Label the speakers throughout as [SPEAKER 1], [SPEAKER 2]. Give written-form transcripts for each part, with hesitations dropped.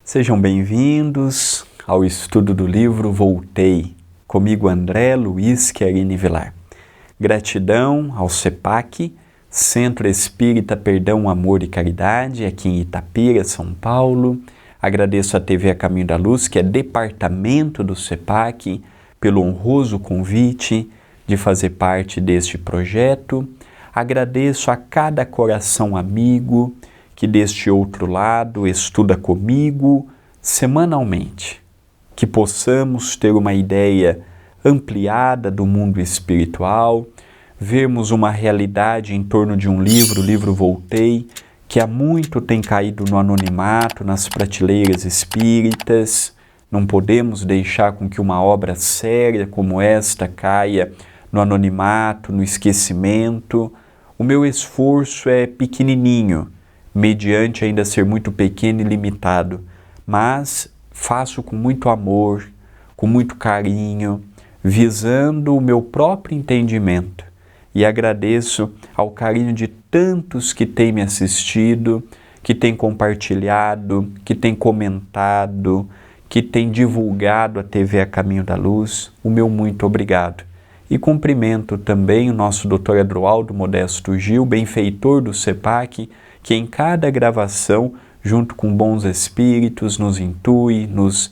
[SPEAKER 1] Sejam bem-vindos ao estudo do livro Voltei, comigo André Luiz Chiarini Vilar. Gratidão ao CEPAC, Centro Espírita Perdão, Amor e Caridade, aqui em Itapira, São Paulo. Agradeço à TV A Caminho da Luz, que é departamento do CEPAC, pelo honroso convite de fazer parte deste projeto. Agradeço a cada coração amigo que deste outro lado estuda comigo semanalmente, que possamos ter uma ideia ampliada do mundo espiritual, vermos uma realidade em torno de um livro, o livro Voltei, que há muito tem caído no anonimato, nas prateleiras espíritas. Não podemos deixar com que uma obra séria como esta caia no anonimato, no esquecimento. O meu esforço é pequenininho, mediante ainda ser muito pequeno e limitado, mas faço com muito amor, com muito carinho, visando o meu próprio entendimento. E agradeço ao carinho de tantos que têm me assistido, que têm compartilhado, que têm comentado, que têm divulgado a TV A Caminho da Luz. O meu muito obrigado. E cumprimento também o nosso Dr. Adroaldo Modesto Gil, benfeitor do CEPAC, que em cada gravação, junto com bons espíritos, nos intui, nos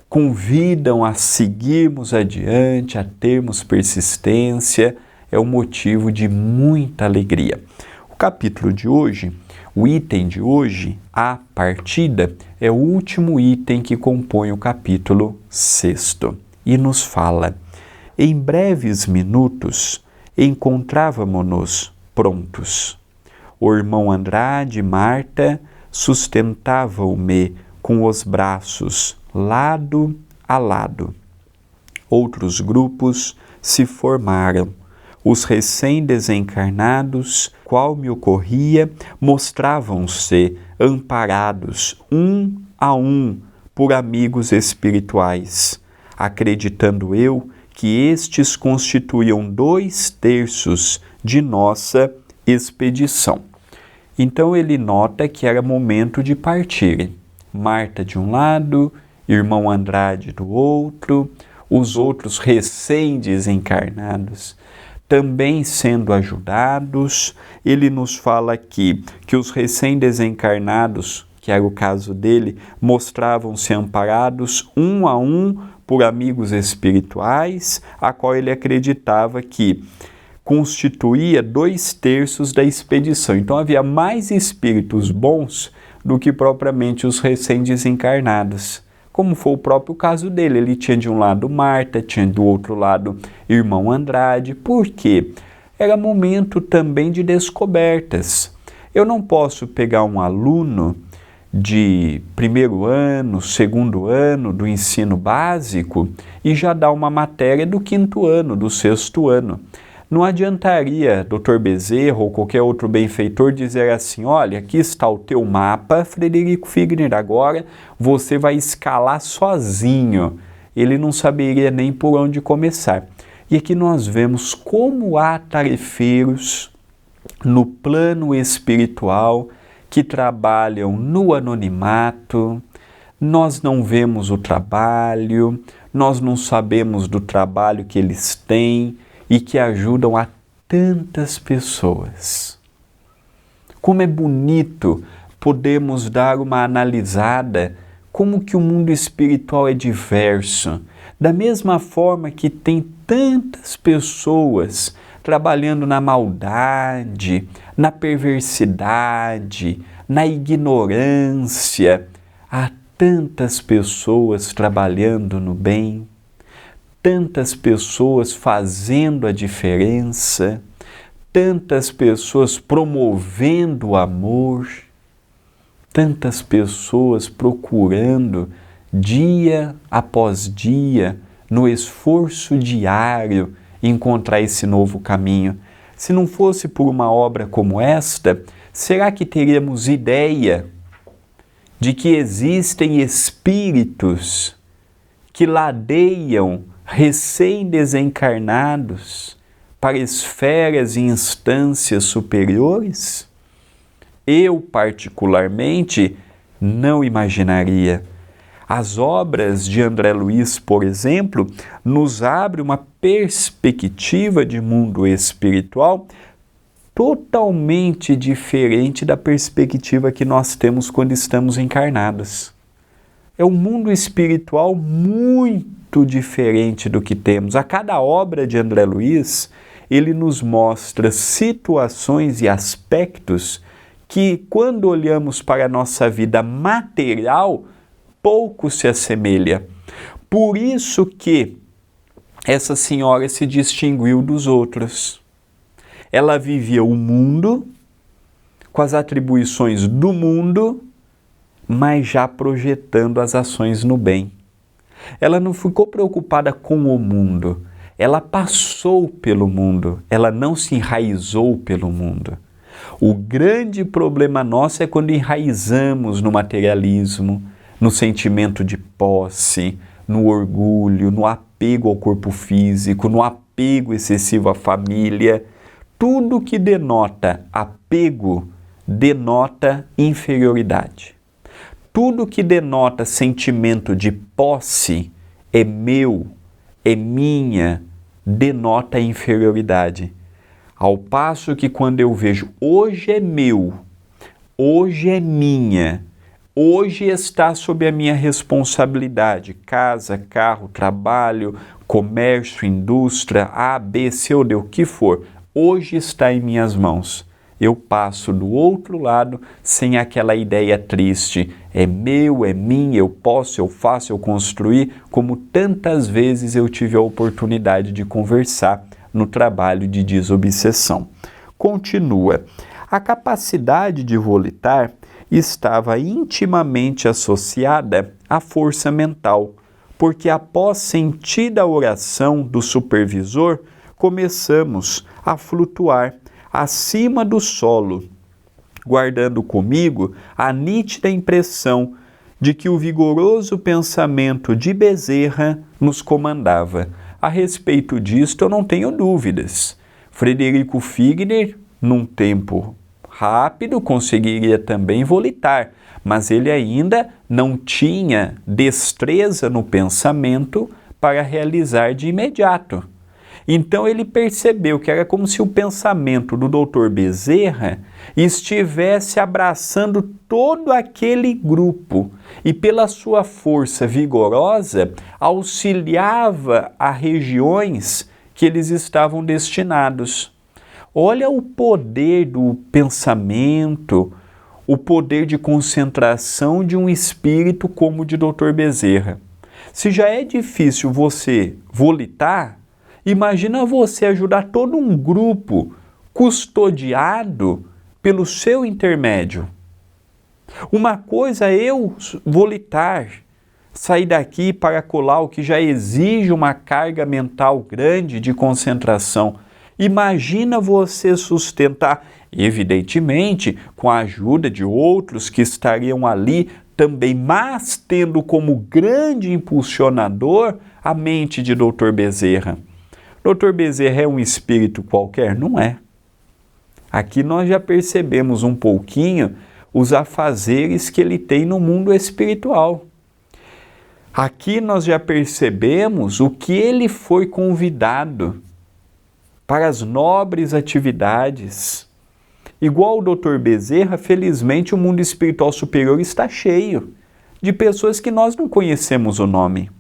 [SPEAKER 1] convidam a seguirmos adiante, a termos persistência, é um motivo de muita alegria. O capítulo de hoje, o item de hoje, a partida, é o último item que compõe o capítulo 6º e nos fala: em breves minutos encontrávamo-nos prontos. O irmão Andrade e Marta sustentavam-me com os braços lado a lado. Outros grupos se formaram. Os recém-desencarnados, qual me ocorria, mostravam-se amparados um a um por amigos espirituais, acreditando eu que estes constituíam 2/3 de nossa expedição. Então ele nota que era momento de partirem. Marta de um lado, irmão Andrade do outro, os outros recém-desencarnados também sendo ajudados. Ele nos fala aqui que os recém-desencarnados, que era o caso dele, mostravam-se amparados um a um por amigos espirituais, a qual ele acreditava que constituía 2/3 da expedição. Então havia mais espíritos bons do que propriamente os recém-desencarnados. Como foi o próprio caso dele, ele tinha de um lado Marta, tinha do outro lado irmão Andrade. Por quê? Era momento também de descobertas. Eu não posso pegar um aluno de primeiro ano, segundo ano do ensino básico e já dar uma matéria do 5º ano, do 6º ano. Não adiantaria Dr. Bezerra ou qualquer outro benfeitor dizer assim: olha, aqui está o teu mapa, Frederico Figner, agora você vai escalar sozinho. Ele não saberia nem por onde começar. E aqui nós vemos como há tarefeiros no plano espiritual que trabalham no anonimato. Nós não vemos o trabalho, nós não sabemos do trabalho que eles têm, e que ajudam a tantas pessoas. Como é bonito podermos dar uma analisada como que o mundo espiritual é diverso. Da mesma forma que tem tantas pessoas trabalhando na maldade, na perversidade, na ignorância, há tantas pessoas trabalhando no bem, tantas pessoas fazendo a diferença, tantas pessoas promovendo o amor, tantas pessoas procurando, dia após dia, no esforço diário, encontrar esse novo caminho. Se não fosse por uma obra como esta, será que teríamos ideia de que existem espíritos que ladeiam recém-desencarnados para esferas e instâncias superiores? Eu, particularmente, não imaginaria. As obras de André Luiz, por exemplo, nos abrem uma perspectiva de mundo espiritual totalmente diferente da perspectiva que nós temos quando estamos encarnados. É um mundo espiritual muito diferente do que temos. A cada obra de André Luiz, ele nos mostra situações e aspectos que, quando olhamos para a nossa vida material, pouco se assemelha. Por isso que essa senhora se distinguiu dos outros. Ela vivia o mundo, com as atribuições do mundo, mas já projetando as ações no bem. Ela não ficou preocupada com o mundo, ela passou pelo mundo, ela não se enraizou pelo mundo. O grande problema nosso é quando enraizamos no materialismo, no sentimento de posse, no orgulho, no apego ao corpo físico, no apego excessivo à família. Tudo que denota apego denota inferioridade. Tudo que denota sentimento de posse, é meu, é minha, denota inferioridade. Ao passo que quando eu vejo hoje é meu, hoje é minha, hoje está sob a minha responsabilidade, casa, carro, trabalho, comércio, indústria, A, B, C ou D, o que for, hoje está em minhas mãos. Eu passo do outro lado sem aquela ideia triste, é meu, é minha, eu posso, eu faço, eu construí, como tantas vezes eu tive a oportunidade de conversar no trabalho de desobsessão. Continua. A capacidade de volitar estava intimamente associada à força mental, porque após sentida a oração do supervisor, começamos a flutuar acima do solo, guardando comigo a nítida impressão de que o vigoroso pensamento de Bezerra nos comandava. A respeito disto, eu não tenho dúvidas. Frederico Figner, num tempo rápido, conseguiria também volitar, mas ele ainda não tinha destreza no pensamento para realizar de imediato. Então ele percebeu que era como se o pensamento do Dr. Bezerra estivesse abraçando todo aquele grupo e pela sua força vigorosa auxiliava a regiões que eles estavam destinados. Olha o poder do pensamento, o poder de concentração de um espírito como o de Dr. Bezerra. Se já é difícil você volitar, imagina você ajudar todo um grupo custodiado pelo seu intermédio. Uma coisa é eu volitar, sair daqui para colar o que já exige uma carga mental grande de concentração. Imagina você sustentar, evidentemente, com a ajuda de outros que estariam ali também, mas tendo como grande impulsionador a mente de Dr. Bezerra. Dr. Bezerra é um espírito qualquer? Não é. Aqui nós já percebemos um pouquinho os afazeres que ele tem no mundo espiritual. Aqui nós já percebemos o que ele foi convidado para as nobres atividades. Igual o Dr. Bezerra, felizmente o mundo espiritual superior está cheio de pessoas que nós não conhecemos o nome.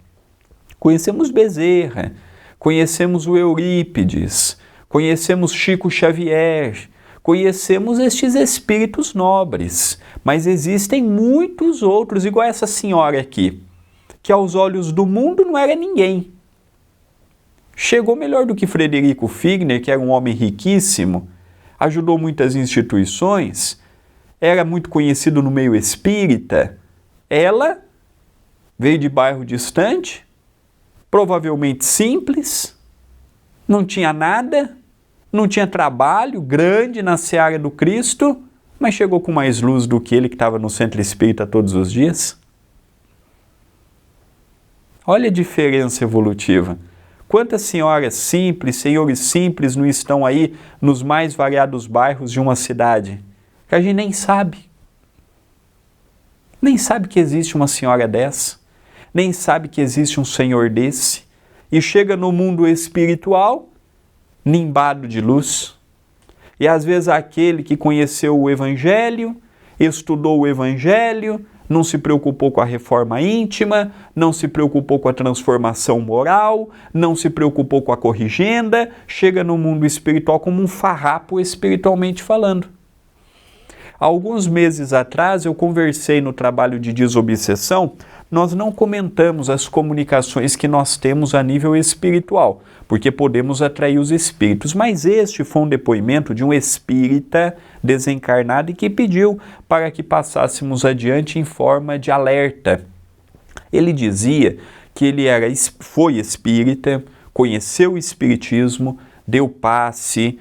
[SPEAKER 1] Conhecemos Bezerra, conhecemos o Eurípides, conhecemos Chico Xavier, conhecemos estes espíritos nobres, mas existem muitos outros, igual essa senhora aqui, que aos olhos do mundo não era ninguém. Chegou melhor do que Frederico Figner, que era um homem riquíssimo, ajudou muitas instituições, era muito conhecido no meio espírita. Ela veio de bairro distante, provavelmente simples, não tinha nada, não tinha trabalho grande na seara do Cristo, mas chegou com mais luz do que ele que estava no centro espírita todos os dias. Olha a diferença evolutiva. Quantas senhoras simples, senhores simples não estão aí nos mais variados bairros de uma cidade? Que a gente nem sabe. Nem sabe que existe uma senhora dessa. Nem sabe que existe um senhor desse. E chega no mundo espiritual, nimbado de luz. E às vezes aquele que conheceu o Evangelho, estudou o Evangelho, não se preocupou com a reforma íntima, não se preocupou com a transformação moral, não se preocupou com a corrigenda, chega no mundo espiritual como um farrapo espiritualmente falando. Alguns meses atrás eu conversei no trabalho de desobsessão, nós não comentamos as comunicações que nós temos a nível espiritual, porque podemos atrair os espíritos, mas este foi um depoimento de um espírita desencarnado e que pediu para que passássemos adiante em forma de alerta. Ele dizia que ele foi espírita, conheceu o espiritismo, deu passe,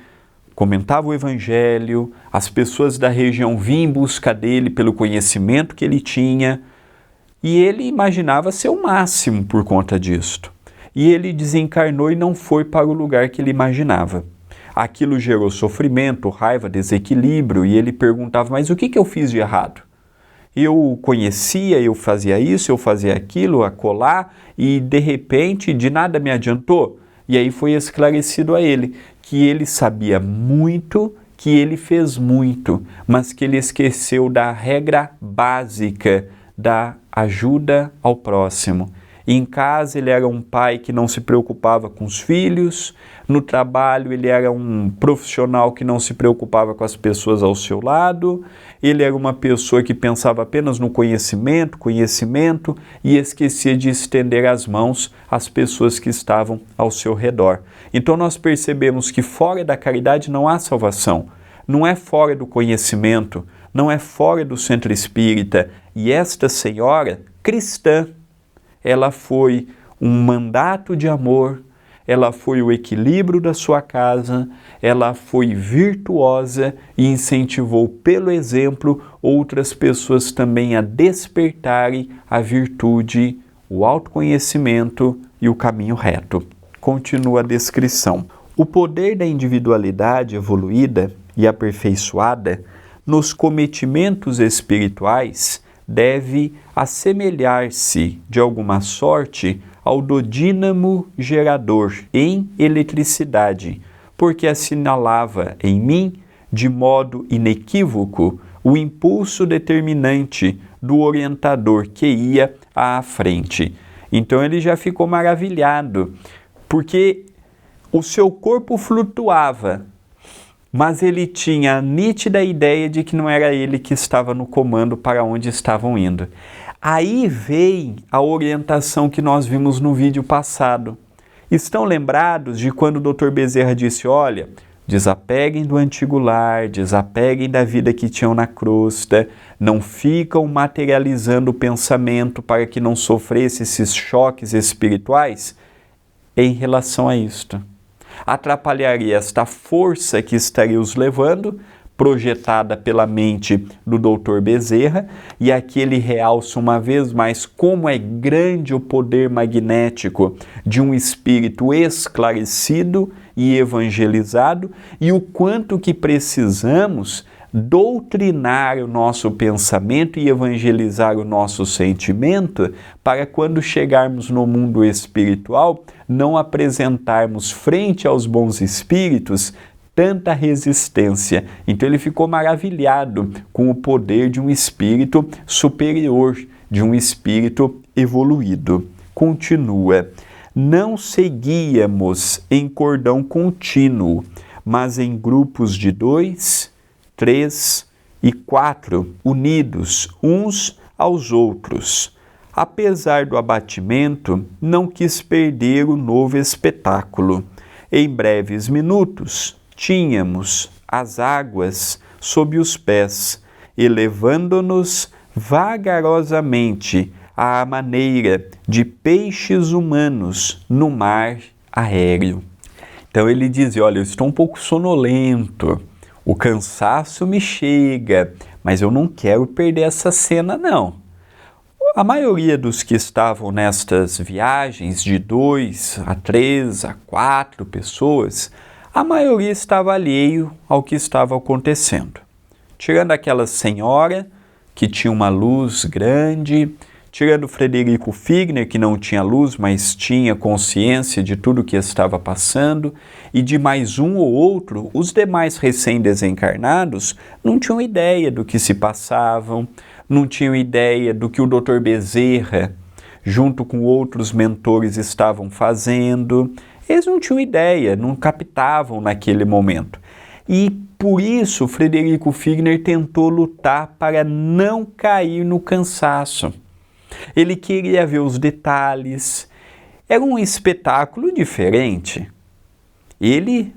[SPEAKER 1] comentava o Evangelho, as pessoas da região vinham em busca dele pelo conhecimento que ele tinha, e ele imaginava ser o máximo por conta disto. E ele desencarnou e não foi para o lugar que ele imaginava. Aquilo gerou sofrimento, raiva, desequilíbrio, e ele perguntava, mas o que eu fiz de errado? Eu conhecia, eu fazia isso, eu fazia aquilo, acolá, e de repente de nada me adiantou. E aí foi esclarecido a ele que ele sabia muito, que ele fez muito, mas que ele esqueceu da regra básica da ajuda ao próximo. Em casa ele era um pai que não se preocupava com os filhos, no trabalho ele era um profissional que não se preocupava com as pessoas ao seu lado, ele era uma pessoa que pensava apenas no conhecimento e esquecia de estender as mãos às pessoas que estavam ao seu redor. Então nós percebemos que fora da caridade não há salvação, não é fora do conhecimento, não é fora do centro espírita. E esta senhora, cristã, ela foi um mandato de amor, ela foi o equilíbrio da sua casa, ela foi virtuosa e incentivou pelo exemplo outras pessoas também a despertarem a virtude, o autoconhecimento e o caminho reto. Continua a descrição. O poder da individualidade evoluída e aperfeiçoada nos cometimentos espirituais deve assemelhar-se, de alguma sorte, ao do dínamo gerador em eletricidade, porque assinalava em mim, de modo inequívoco, o impulso determinante do orientador que ia à frente. Então ele já ficou maravilhado, porque o seu corpo flutuava, mas ele tinha a nítida ideia de que não era ele que estava no comando para onde estavam indo. Aí vem a orientação que nós vimos no vídeo passado. Estão lembrados de quando o Dr. Bezerra disse, olha, desapeguem do antigo lar, desapeguem da vida que tinham na crosta, não ficam materializando o pensamento para que não sofresse esses choques espirituais? Em relação a isto, atrapalharia esta força que estaria os levando, projetada pela mente do Dr. Bezerra, e aqui ele realça uma vez mais como é grande o poder magnético de um espírito esclarecido e evangelizado, e o quanto que precisamos doutrinar o nosso pensamento e evangelizar o nosso sentimento para quando chegarmos no mundo espiritual não apresentarmos frente aos bons espíritos tanta resistência. Então ele ficou maravilhado com o poder de um espírito superior, de um espírito evoluído. Continua. Não seguíamos em cordão contínuo, mas em grupos de 2, 3 e 4, unidos uns aos outros. Apesar do abatimento, não quis perder o novo espetáculo. Em breves minutos, tínhamos as águas sob os pés elevando-nos vagarosamente à maneira de peixes humanos no mar aéreo. Então ele diz, olha, eu estou um pouco sonolento, o cansaço me chega, mas eu não quero perder essa cena não. A maioria dos que estavam nestas viagens de 2 a 3 a 4 pessoas, a maioria estava alheio ao que estava acontecendo. Tirando aquela senhora que tinha uma luz grande, tirando Frederico Figner, que não tinha luz, mas tinha consciência de tudo o que estava passando, e de mais um ou outro, os demais recém-desencarnados não tinham ideia do que se passavam, não tinham ideia do que o Dr. Bezerra, junto com outros mentores, estavam fazendo. Eles não tinham ideia, não captavam naquele momento. E por isso Frederico Figner tentou lutar para não cair no cansaço. Ele queria ver os detalhes. Era um espetáculo diferente. Ele,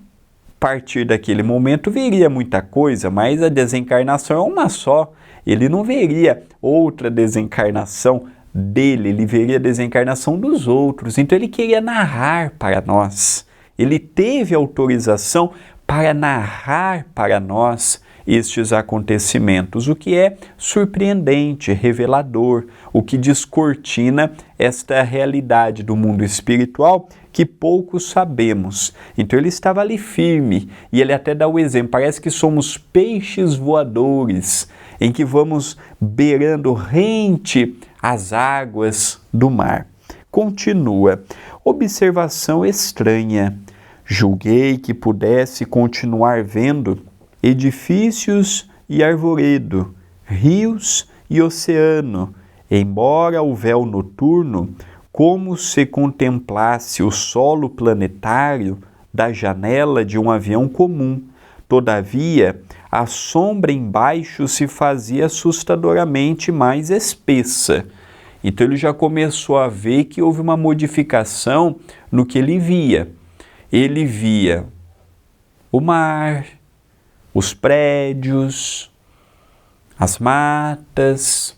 [SPEAKER 1] a partir daquele momento, veria muita coisa, mas a desencarnação é uma só. Ele não veria outra desencarnação dele, ele veria a desencarnação dos outros. Então ele queria narrar para nós. Ele teve autorização para narrar para nós estes acontecimentos, o que é surpreendente, revelador, o que descortina esta realidade do mundo espiritual que poucos sabemos. Então ele estava ali firme e ele até dá o exemplo, parece que somos peixes voadores, em que vamos beirando rente as águas do mar. Continua, observação estranha, julguei que pudesse continuar vendo edifícios e arvoredo, rios e oceano, embora o véu noturno, como se contemplasse o solo planetário da janela de um avião comum. Todavia, a sombra embaixo se fazia assustadoramente mais espessa. Então ele já começou a ver que houve uma modificação no que ele via. Ele via o mar, os prédios, as matas,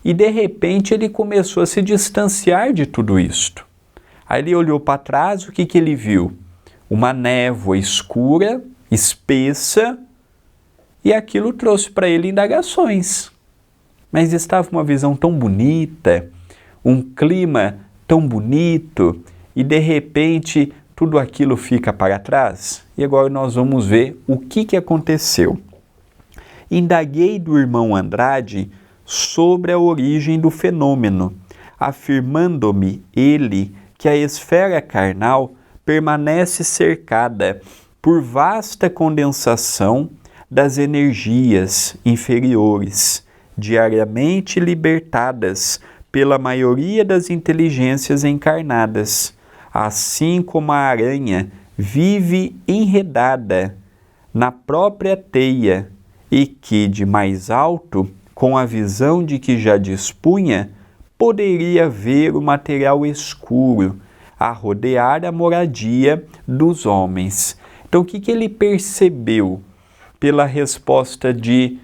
[SPEAKER 1] e de repente ele começou a se distanciar de tudo isto. Aí ele olhou para trás, o que ele viu? Uma névoa escura, espessa, e aquilo trouxe para ele indagações. Mas estava uma visão tão bonita, um clima tão bonito, e de repente tudo aquilo fica para trás. E agora nós vamos ver o que aconteceu. Indaguei do irmão Andrade sobre a origem do fenômeno, afirmando-me ele que a esfera carnal permanece cercada por vasta condensação das energias inferiores, diariamente libertadas pela maioria das inteligências encarnadas, assim como a aranha vive enredada na própria teia e que, de mais alto, com a visão de que já dispunha, poderia ver o material escuro a rodear a moradia dos homens. Então, o que ele percebeu pela resposta de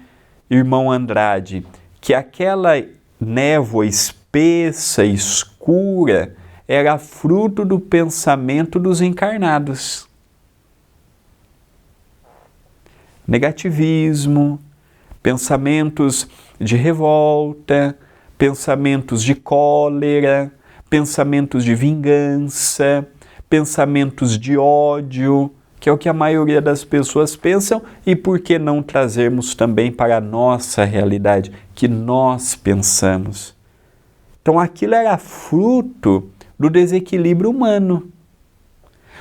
[SPEAKER 1] irmão Andrade? Que aquela névoa espessa, escura, era fruto do pensamento dos encarnados. Negativismo, pensamentos de revolta, pensamentos de cólera, pensamentos de vingança, pensamentos de ódio, que é o que a maioria das pessoas pensam, e por que não trazermos também para a nossa realidade, que nós pensamos? Então aquilo era fruto do desequilíbrio humano.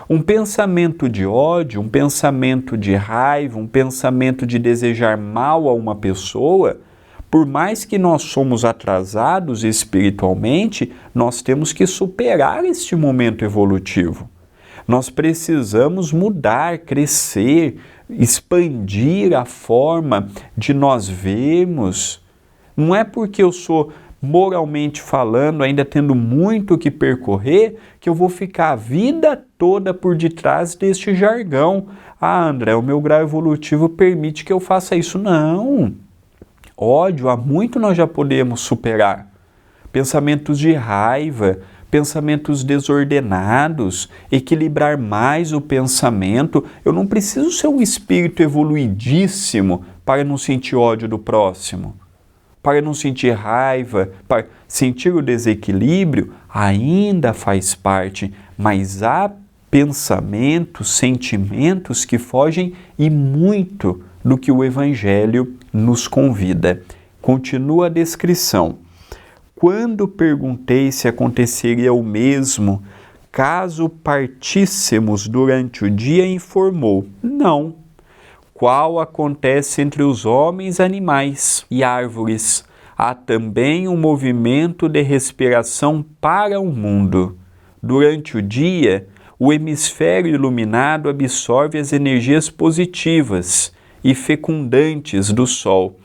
[SPEAKER 1] Um pensamento de ódio, um pensamento de raiva, um pensamento de desejar mal a uma pessoa, por mais que nós somos atrasados espiritualmente, nós temos que superar este momento evolutivo. Nós precisamos mudar, crescer, expandir a forma de nós vermos. Não é porque eu sou, moralmente falando, ainda tendo muito o que percorrer, que eu vou ficar a vida toda por detrás deste jargão. Ah, André, o meu grau evolutivo permite que eu faça isso. Não! Ódio, há muito nós já podemos superar. Pensamentos de raiva, pensamentos desordenados, equilibrar mais o pensamento. Eu não preciso ser um espírito evoluidíssimo para não sentir ódio do próximo, para não sentir raiva, para sentir o desequilíbrio, ainda faz parte, mas há pensamentos, sentimentos que fogem e muito do que o Evangelho nos convida. Continua a descrição. Quando perguntei se aconteceria o mesmo, caso partíssemos durante o dia, informou: não. Qual acontece entre os homens, animais e árvores? Há também um movimento de respiração para o mundo. Durante o dia, o hemisfério iluminado absorve as energias positivas e fecundantes do Sol,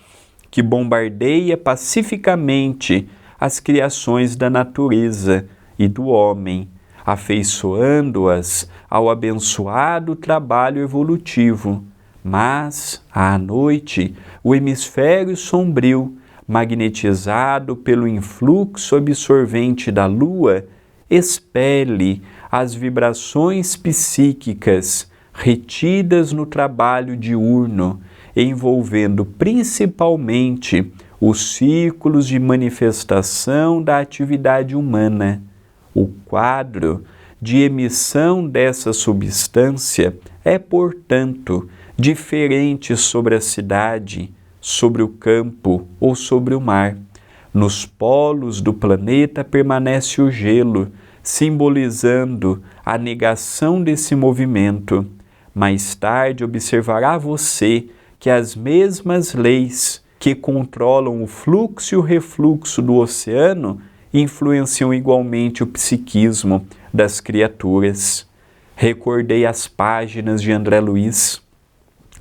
[SPEAKER 1] que bombardeia pacificamente as criações da natureza e do homem, afeiçoando-as ao abençoado trabalho evolutivo. Mas, à noite, o hemisfério sombrio, magnetizado pelo influxo absorvente da Lua, expele as vibrações psíquicas retidas no trabalho diurno, envolvendo principalmente os círculos de manifestação da atividade humana. O quadro de emissão dessa substância é, portanto, diferente sobre a cidade, sobre o campo ou sobre o mar. Nos polos do planeta permanece o gelo, simbolizando a negação desse movimento. Mais tarde observará você que as mesmas leis que controlam o fluxo e o refluxo do oceano influenciam igualmente o psiquismo das criaturas. Recordei as páginas de André Luiz,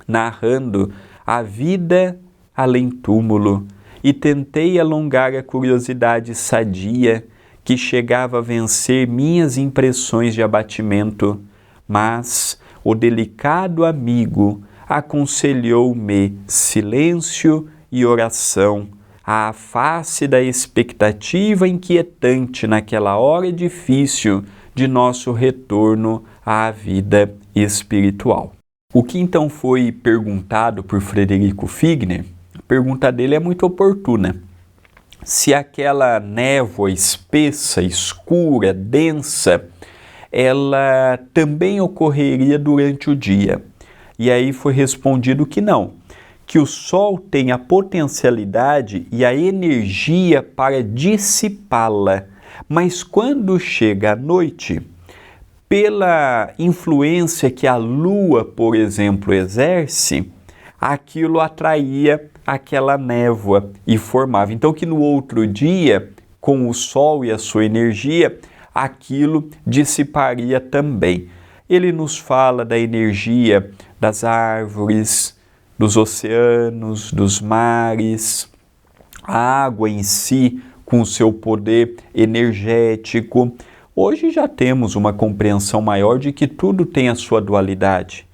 [SPEAKER 1] narrando a vida além túmulo, e tentei alongar a curiosidade sadia que chegava a vencer minhas impressões de abatimento, mas o delicado amigo aconselhou-me silêncio e oração, à face da expectativa inquietante naquela hora difícil de nosso retorno à vida espiritual. O que então foi perguntado por Frederico Figner, a pergunta dele é muito oportuna. Se aquela névoa espessa, escura, densa, ela também ocorreria durante o dia. E aí foi respondido que não, que o Sol tem a potencialidade e a energia para dissipá-la, mas quando chega a noite, pela influência que a Lua, por exemplo, exerce, aquilo atraía aquela névoa e formava. Então que no outro dia, com o Sol e a sua energia, aquilo dissiparia também. Ele nos fala da energia das árvores, dos oceanos, dos mares, a água em si, com o seu poder energético. Hoje já temos uma compreensão maior de que tudo tem a sua dualidade.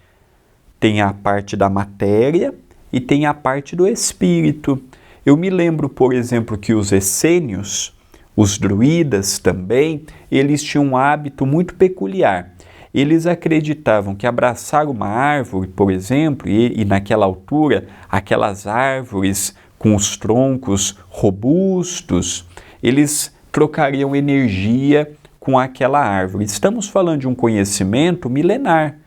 [SPEAKER 1] Tem a parte da matéria e tem a parte do espírito. Eu me lembro, por exemplo, que os essênios, os druidas também, eles tinham um hábito muito peculiar. Eles acreditavam que abraçar uma árvore, por exemplo, e naquela altura, aquelas árvores com os troncos robustos, eles trocariam energia com aquela árvore. Estamos falando de um conhecimento milenar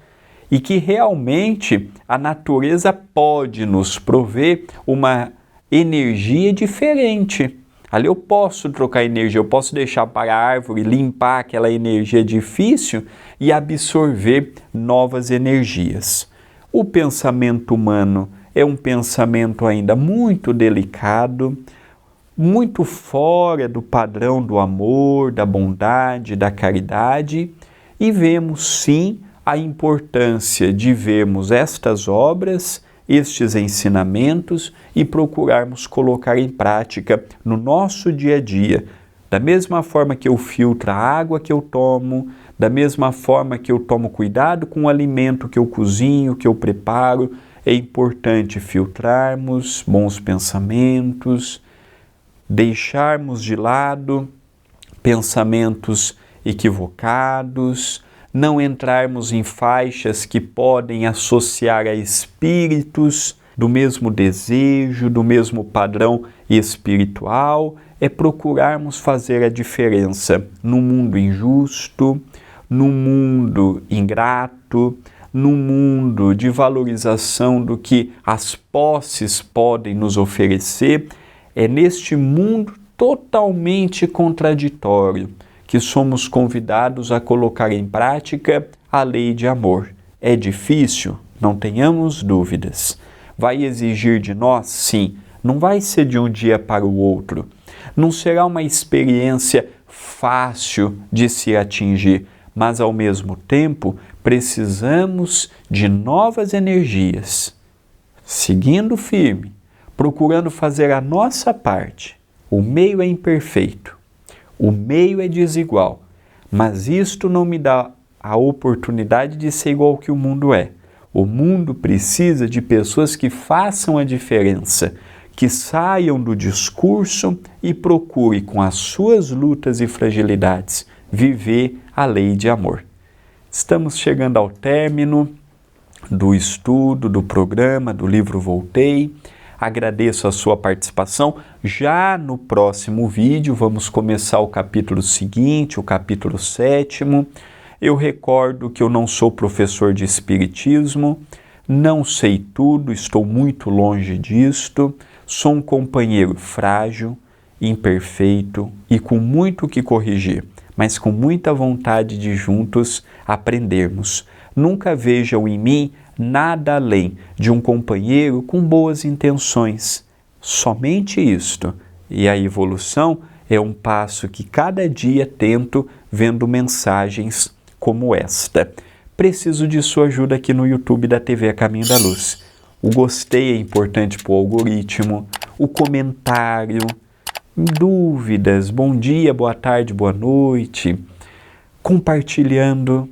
[SPEAKER 1] e que realmente a natureza pode nos prover uma energia diferente. Ali eu posso trocar energia, eu posso deixar para a árvore limpar aquela energia difícil e absorver novas energias. O pensamento humano é um pensamento ainda muito delicado, muito fora do padrão do amor, da bondade, da caridade, e vemos sim a importância de vermos estas obras, estes ensinamentos e procurarmos colocar em prática no nosso dia a dia. Da mesma forma que eu filtro a água que eu tomo, da mesma forma que eu tomo cuidado com o alimento que eu cozinho, que eu preparo, é importante filtrarmos bons pensamentos, deixarmos de lado pensamentos equivocados, não entrarmos em faixas que podem associar a espíritos do mesmo desejo, do mesmo padrão espiritual, é procurarmos fazer a diferença no mundo injusto, no mundo ingrato, no mundo de valorização do que as posses podem nos oferecer. É neste mundo totalmente contraditório que somos convidados a colocar em prática a lei de amor. É difícil? Não tenhamos dúvidas. Vai exigir de nós? Sim. Não vai ser de um dia para o outro. Não será uma experiência fácil de se atingir, mas ao mesmo tempo precisamos de novas energias. Seguindo firme, procurando fazer a nossa parte. O meio é imperfeito, o meio é desigual, mas isto não me dá a oportunidade de ser igual que o mundo é. O mundo precisa de pessoas que façam a diferença, que saiam do discurso e procurem, com as suas lutas e fragilidades, viver a lei de amor. Estamos chegando ao término do estudo, do programa, do livro Voltei. Agradeço a sua participação. Já no próximo vídeo vamos começar o capítulo seguinte, o capítulo 7º. Eu recordo que eu não sou professor de espiritismo, não sei tudo, estou muito longe disto, sou um companheiro frágil, imperfeito e com muito o que corrigir, mas com muita vontade de juntos aprendermos. Nunca vejam em mim nada além de um companheiro com boas intenções. Somente isto. E a evolução é um passo que cada dia tento vendo mensagens como esta. Preciso de sua ajuda aqui no YouTube da TV A Caminho da Luz. O gostei é importante para o algoritmo, o comentário, dúvidas, bom dia, boa tarde, boa noite, compartilhando.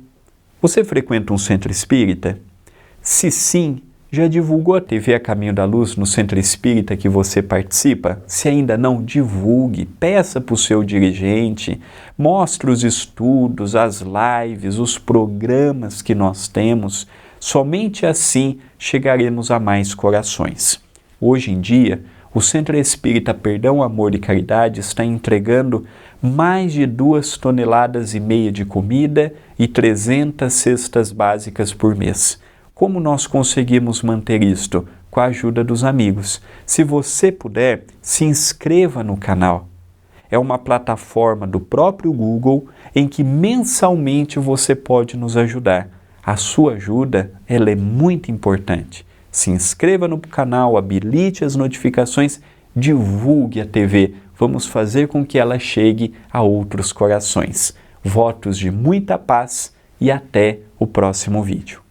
[SPEAKER 1] Você frequenta um centro espírita? Se sim, já divulgou a TV A Caminho da Luz no centro espírita que você participa? Se ainda não, divulgue, peça para o seu dirigente, mostre os estudos, as lives, os programas que nós temos. Somente assim chegaremos a mais corações. Hoje em dia, o Centro Espírita Perdão, Amor e Caridade está entregando mais de 2,5 toneladas de comida e 300 cestas básicas por mês. Como nós conseguimos manter isto? Com a ajuda dos amigos. Se você puder, se inscreva no canal. É uma plataforma do próprio Google em que mensalmente você pode nos ajudar. A sua ajuda, ela é muito importante. Se inscreva no canal, habilite as notificações, divulgue a TV. Vamos fazer com que ela chegue a outros corações. Votos de muita paz e até o próximo vídeo.